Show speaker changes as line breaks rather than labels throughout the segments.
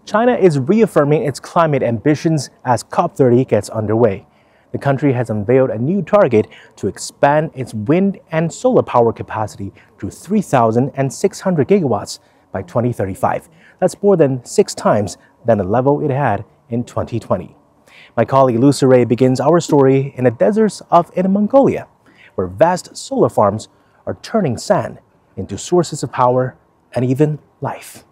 China is reaffirming its climate ambitions as COP30 gets underway. The country has unveiled a new target to expand its wind and solar power capacity to 3,600 gigawatts by 2035. That's more than 6 times than the level it had in 2020. My colleague Lucy Ray begins our story in the deserts of Inner Mongolia, where vast solar farms are turning sand into sources of power and even life.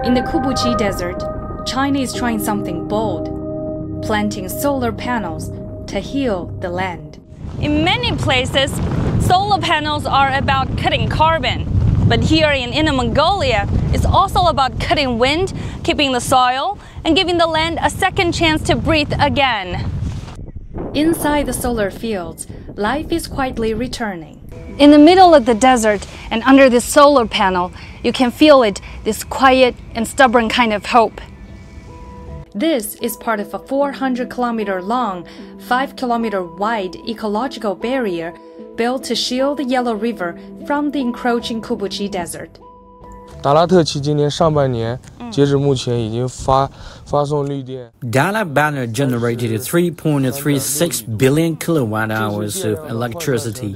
In the Khobor Desert, China is trying something bold, planting solar panels to heal the land.
In many places, solar panels are about cutting carbon. But here in Inner Mongolia, it's also about cutting wind, keeping the soil, and giving the land a second chance to breathe again.
Inside the solar fields, life is quietly returning.
In the middle of the desert and under this solar panel, you can feel it, this quiet and stubborn kind of hope.
This is part of a 400-kilometer-long, 5-kilometer-wide ecological barrier built to shield the Yellow River from the encroaching Khobor Desert.
达拉特期今年上半年，截止目前已经发送绿电。
Bangla generated 3.36 billion kilowatt hours of electricity.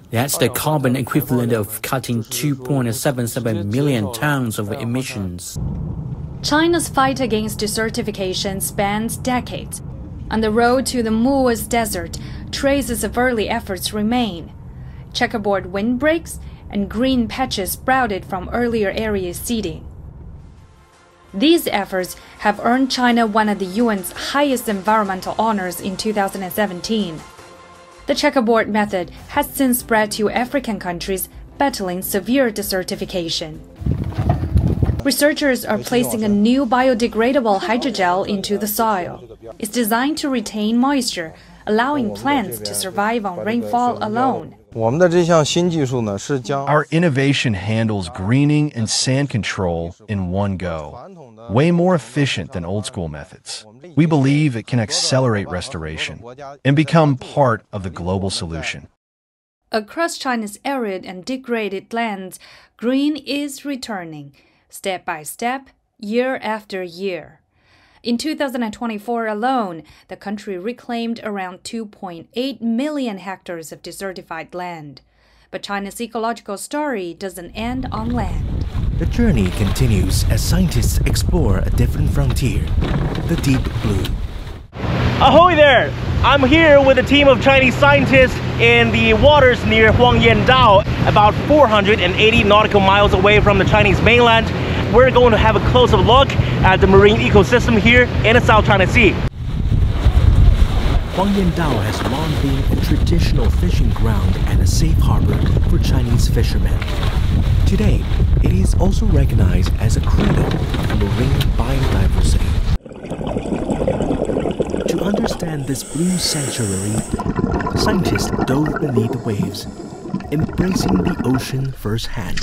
That's the carbon equivalent of cutting 2.77 million tons of emissions.
China's fight against desertification spans decades. On the road to the Muaz Desert, traces of early efforts remain. Checkerboard windbreaks and green patches sprouted from earlier area seeding. These efforts have earned China one of the UN's highest environmental honors in 2017. The checkerboard method has since spread to African countries battling severe desertification. Researchers are placing a new biodegradable hydrogel into the soil. It's designed to retain moisture, allowing plants to survive on rainfall alone.
Our innovation handles greening and sand control in one go, way more efficient than old-school methods. We believe it can accelerate restoration and become part of the global solution.
Across China's arid and degraded lands, green is returning, step by step, year after year. In 2024 alone, the country reclaimed around 2.8 million hectares of desertified land. But China's ecological story doesn't end on land.
The journey continues as scientists explore a different frontier, the deep blue. Ahoy there! I'm here with a team of Chinese scientists in the waters near Huangyandao, about 480 nautical miles away from the Chinese mainland. We're going to have a closer look at the marine ecosystem here in the South China Sea. Huangyandao has long been a traditional fishing ground and a safe harbor for Chinese fishermen. Today, it is also recognized as a cradle of marine biodiversity. To understand this blue sanctuary, scientists dove beneath the waves, embracing the ocean firsthand.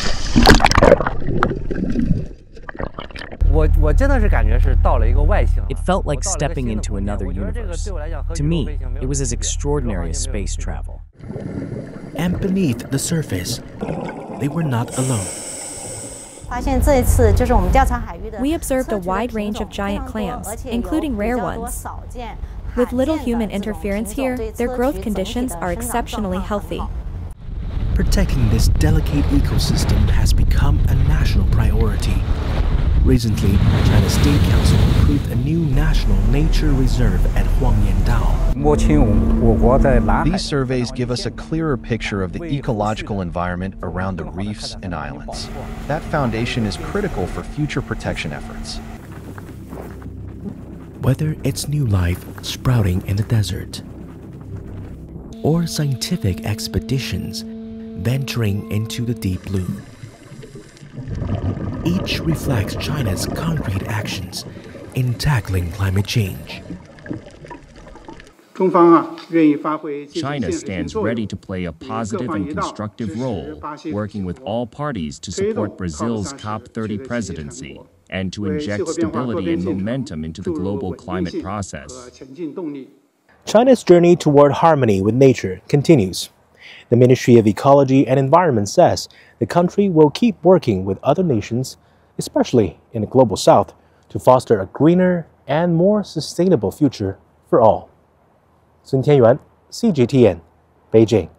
It felt like stepping into another universe. To me, it was as extraordinary as space travel.
And beneath the surface, they were not alone.
We observed a wide range of giant clams, including rare ones. With little human interference here, their growth conditions are exceptionally healthy.
Protecting this delicate ecosystem has become a national priority. Recently, China's State Council approved a new national nature reserve at Huangyandao.
These surveys give us a clearer picture of the ecological environment around the reefs and islands. That foundation is critical for future protection efforts.
Whether it's new life sprouting in the desert, or scientific expeditions venturing into the deep blue, each reflects China's concrete actions in tackling climate change.
China stands ready to play a positive and constructive role, working with all parties to support Brazil's COP30 presidency and to inject stability and momentum into the global climate process.
China's journey toward harmony with nature continues. The Ministry of Ecology and Environment says the country will keep working with other nations especially in the global south, to foster a greener and more sustainable future for all. Sun Tianyuan, CGTN, Beijing.